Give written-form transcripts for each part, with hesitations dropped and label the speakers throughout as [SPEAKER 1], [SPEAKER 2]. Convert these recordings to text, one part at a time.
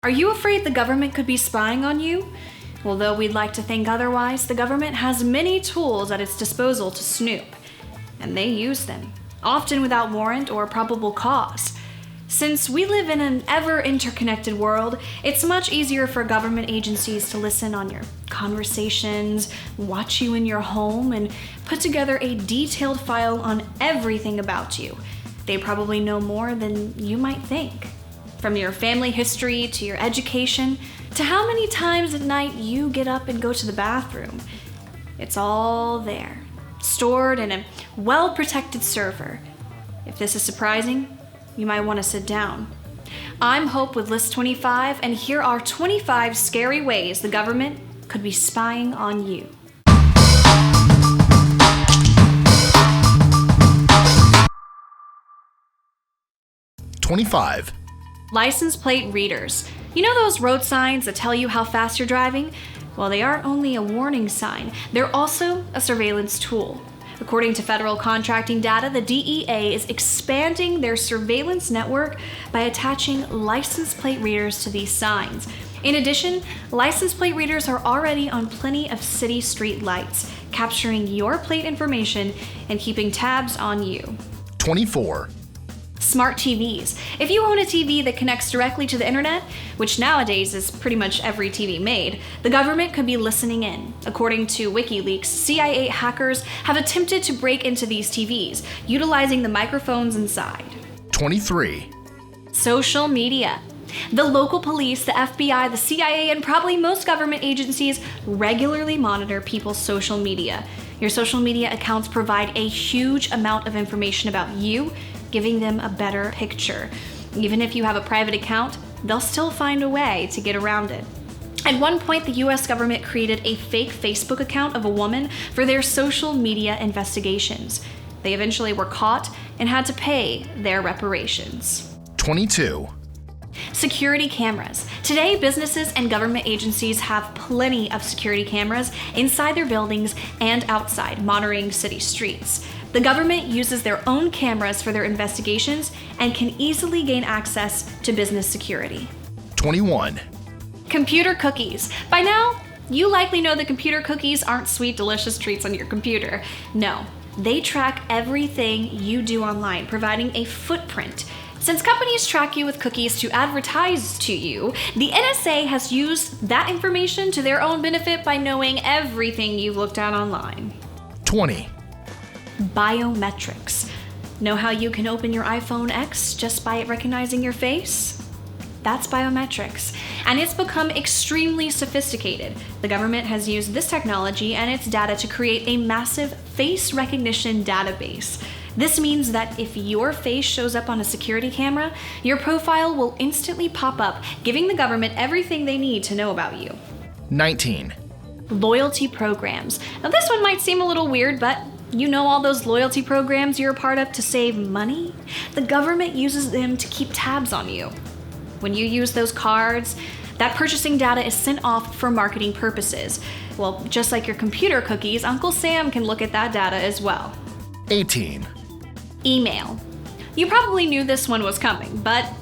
[SPEAKER 1] Are you afraid the government could be spying on you? Well, though we'd like to think otherwise, the government has many tools at its disposal to snoop. And they use them, often without warrant or probable cause. Since we live in an ever-interconnected world, it's much easier for government agencies to listen on your conversations, watch you in your home, and put together a detailed file on everything about you. They probably know more than you might think. From your family history to your education, to how many times at night you get up and go to the bathroom. It's all there, stored in a well-protected server. If this is surprising, you might want to sit down. I'm Hope with List 25, and here are 25 scary ways the government could be spying on you.
[SPEAKER 2] #25.
[SPEAKER 1] License plate readers. You know those road signs that tell you how fast you're driving? Well, they aren't only a warning sign, they're also a surveillance tool. According to federal contracting data, the DEA is expanding their surveillance network by attaching license plate readers to these signs. In addition, license plate readers are already on plenty of city street lights, capturing your plate information and keeping tabs on you.
[SPEAKER 2] 24.
[SPEAKER 1] Smart TVs. If you own a TV that connects directly to the internet, which nowadays is pretty much every TV made, the government could be listening in. According to WikiLeaks, CIA hackers have attempted to break into these TVs, utilizing the microphones inside.
[SPEAKER 2] 23.
[SPEAKER 1] Social media. The local police, the FBI, the CIA, and probably most government agencies regularly monitor people's social media. Your social media accounts provide a huge amount of information about you, giving them a better picture. Even if you have a private account, they'll still find a way to get around it. At one point, the US government created a fake Facebook account of a woman for their social media investigations. They eventually were caught and had to pay their reparations.
[SPEAKER 2] 22.
[SPEAKER 1] Security cameras. Today, businesses and government agencies have plenty of security cameras inside their buildings and outside, monitoring city streets. The government uses their own cameras for their investigations and can easily gain access to business security.
[SPEAKER 2] 21.
[SPEAKER 1] Computer cookies. By now, you likely know that computer cookies aren't sweet, delicious treats on your computer. No, they track everything you do online, providing a footprint. Since companies track you with cookies to advertise to you, the NSA has used that information to their own benefit by knowing everything you've looked at online.
[SPEAKER 2] 20.
[SPEAKER 1] Biometrics. Know how you can open your iPhone X just by it recognizing your face? That's biometrics, and it's become extremely sophisticated. The government has used this technology and its data to create a massive face recognition database. This means that if your face shows up on a security camera, your profile will instantly pop up, giving the government everything they need to know about you.
[SPEAKER 2] 19.
[SPEAKER 1] Loyalty programs. Now this one might seem a little weird, but you know all those loyalty programs you're a part of to save money? The government uses them to keep tabs on you. When you use those cards, that purchasing data is sent off for marketing purposes. Well, just like your computer cookies, Uncle Sam can look at that data as well.
[SPEAKER 2] 18.
[SPEAKER 1] Email. You probably knew this one was coming, but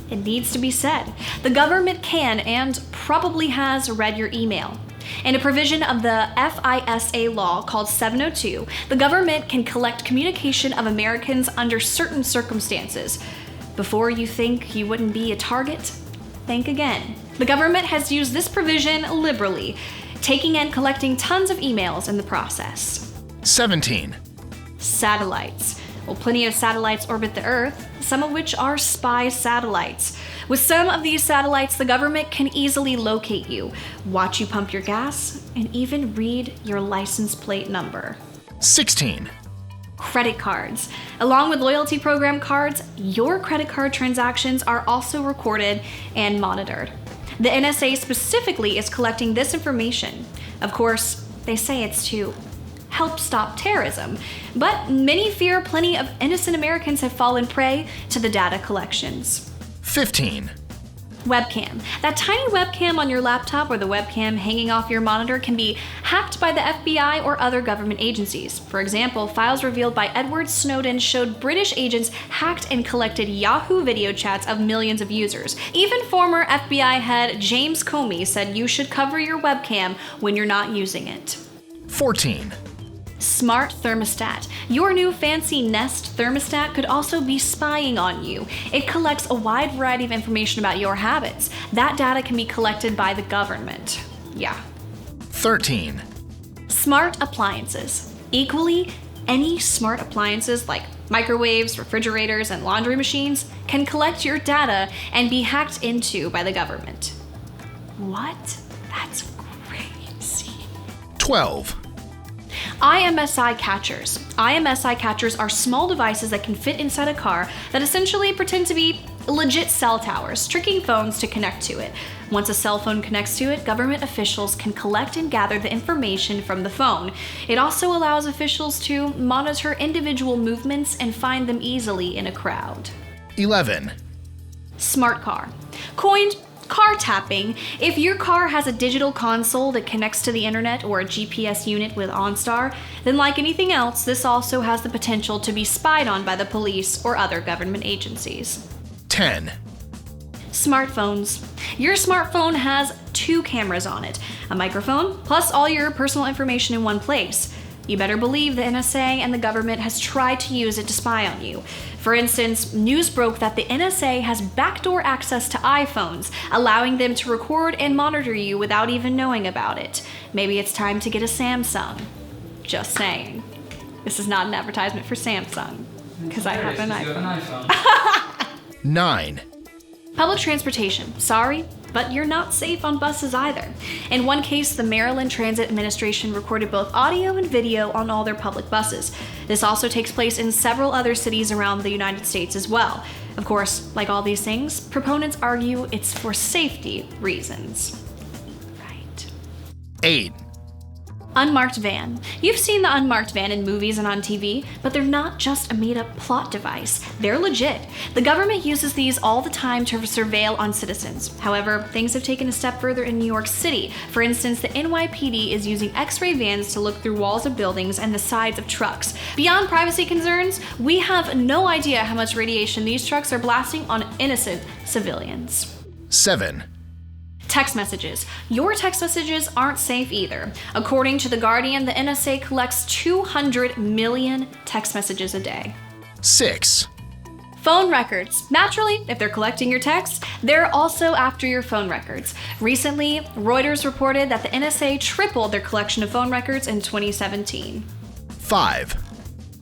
[SPEAKER 1] it needs to be said. The government can and probably has read your email. In a provision of the FISA law called 702, the government can collect communication of Americans under certain circumstances. Before you think you wouldn't be a target, think again. The government has used this provision liberally, taking and collecting tons of emails in the process.
[SPEAKER 2] 17.
[SPEAKER 1] Satellites. Well, plenty of satellites orbit the Earth, some of which are spy satellites. With some of these satellites, the government can easily locate you, watch you pump your gas, and even read your license plate number.
[SPEAKER 2] 16.
[SPEAKER 1] Credit cards. Along with loyalty program cards, your credit card transactions are also recorded and monitored. The NSA specifically is collecting this information. Of course, they say it's to help stop terrorism, but many fear plenty of innocent Americans have fallen prey to the data collections.
[SPEAKER 2] 15.
[SPEAKER 1] Webcam. That tiny webcam on your laptop or the webcam hanging off your monitor can be hacked by the FBI or other government agencies. For example, files revealed by Edward Snowden showed British agents hacked and collected Yahoo video chats of millions of users. Even former FBI head James Comey said you should cover your webcam when you're not using it.
[SPEAKER 2] 14.
[SPEAKER 1] Smart Thermostat. Your new fancy Nest thermostat could also be spying on you. It collects a wide variety of information about your habits. That data can be collected by the government. Yeah.
[SPEAKER 2] 13.
[SPEAKER 1] Smart appliances. Equally, any smart appliances like microwaves, refrigerators, and laundry machines can collect your data and be hacked into by the government. What? That's crazy.
[SPEAKER 2] 12.
[SPEAKER 1] IMSI Catchers. IMSI Catchers are small devices that can fit inside a car that essentially pretend to be legit cell towers, tricking phones to connect to it. Once a cell phone connects to it, government officials can collect and gather the information from the phone. It also allows officials to monitor individual movements and find them easily in a crowd.
[SPEAKER 2] 11.
[SPEAKER 1] Smart car. Coined car tapping. If your car has a digital console that connects to the internet or a GPS unit with OnStar, then like anything else, this also has the potential to be spied on by the police or other government agencies.
[SPEAKER 2] 10.
[SPEAKER 1] Smartphones. Your smartphone has 2 cameras on it, a microphone, plus all your personal information in one place. You better believe the NSA and the government has tried to use it to spy on you. For instance, news broke that the NSA has backdoor access to iPhones, allowing them to record and monitor you without even knowing about it. Maybe it's time to get a Samsung. Just saying. This is not an advertisement for Samsung, because I have an iPhone.
[SPEAKER 2] 9.
[SPEAKER 1] Public transportation. Sorry, but you're not safe on buses either. In one case, the Maryland Transit Administration recorded both audio and video on all their public buses. This also takes place in several other cities around the United States as well. Of course, like all these things, proponents argue it's for safety reasons. Right.
[SPEAKER 2] 8.
[SPEAKER 1] Unmarked van. You've seen the unmarked van in movies and on TV, but they're not just a made-up plot device. They're legit. The government uses these all the time to surveil on citizens. However, things have taken a step further in New York City. For instance, the NYPD is using X-ray vans to look through walls of buildings and the sides of trucks. Beyond privacy concerns, we have no idea how much radiation these trucks are blasting on innocent civilians.
[SPEAKER 2] 7.
[SPEAKER 1] Text messages. Your text messages aren't safe either. According to The Guardian, the NSA collects 200 million text messages a day.
[SPEAKER 2] 6.
[SPEAKER 1] Phone records. Naturally, if they're collecting your texts, they're also after your phone records. Recently, Reuters reported that the NSA tripled their collection of phone records in 2017.
[SPEAKER 2] 5.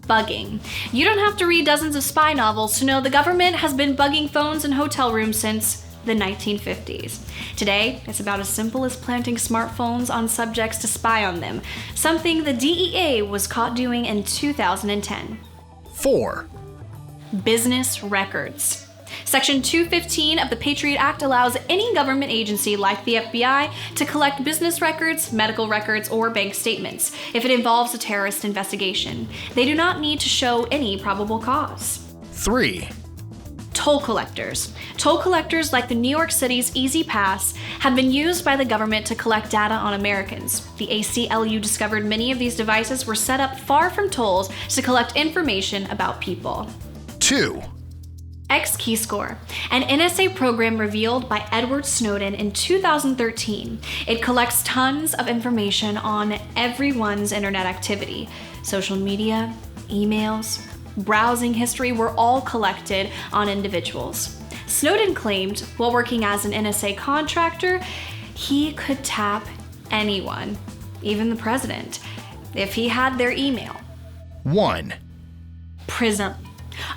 [SPEAKER 1] Bugging. You don't have to read dozens of spy novels to know the government has been bugging phones in hotel rooms since the 1950s. Today, it's about as simple as planting smartphones on subjects to spy on them, something the DEA was caught doing in 2010.
[SPEAKER 2] 4.
[SPEAKER 1] Business records. Section 215 of the Patriot Act allows any government agency like the FBI to collect business records, medical records, or bank statements if it involves a terrorist investigation. They do not need to show any probable cause.
[SPEAKER 2] 3.
[SPEAKER 1] Toll collectors. Toll collectors like the New York City's Easy Pass have been used by the government to collect data on Americans. The ACLU discovered many of these devices were set up far from tolls to collect information about people.
[SPEAKER 2] 2.
[SPEAKER 1] XKeyscore, an NSA program revealed by Edward Snowden in 2013. It collects tons of information on everyone's internet activity. Social media, emails, browsing history were all collected on individuals. Snowden claimed, while working as an NSA contractor, he could tap anyone, even the president, if he had their email.
[SPEAKER 2] 1.
[SPEAKER 1] Prism.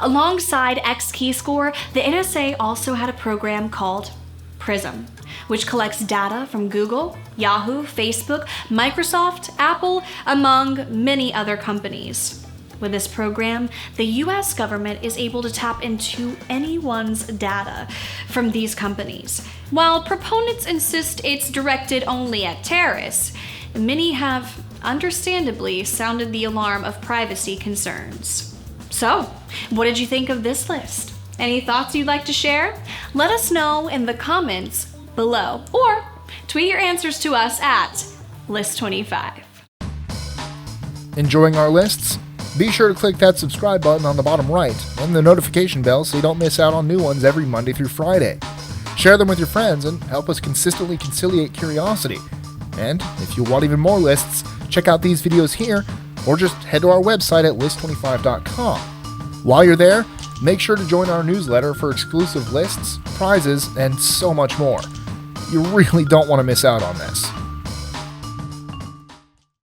[SPEAKER 1] Alongside XKeyscore, the NSA also had a program called Prism, which collects data from Google, Yahoo, Facebook, Microsoft, Apple, among many other companies. With this program, the US government is able to tap into anyone's data from these companies. While proponents insist it's directed only at terrorists, many have understandably sounded the alarm of privacy concerns. So, what did you think of this list? Any thoughts you'd like to share? Let us know in the comments below, or tweet your answers to us at List25.
[SPEAKER 2] Enjoying our lists? Be sure to click that subscribe button on the bottom right and the notification bell so you don't miss out on new ones every Monday through Friday. Share them with your friends and help us consistently conciliate curiosity. And if you want even more lists, check out these videos here or just head to our website at list25.com. While you're there, make sure to join our newsletter for exclusive lists, prizes, and so much more. You really don't want to miss out on this.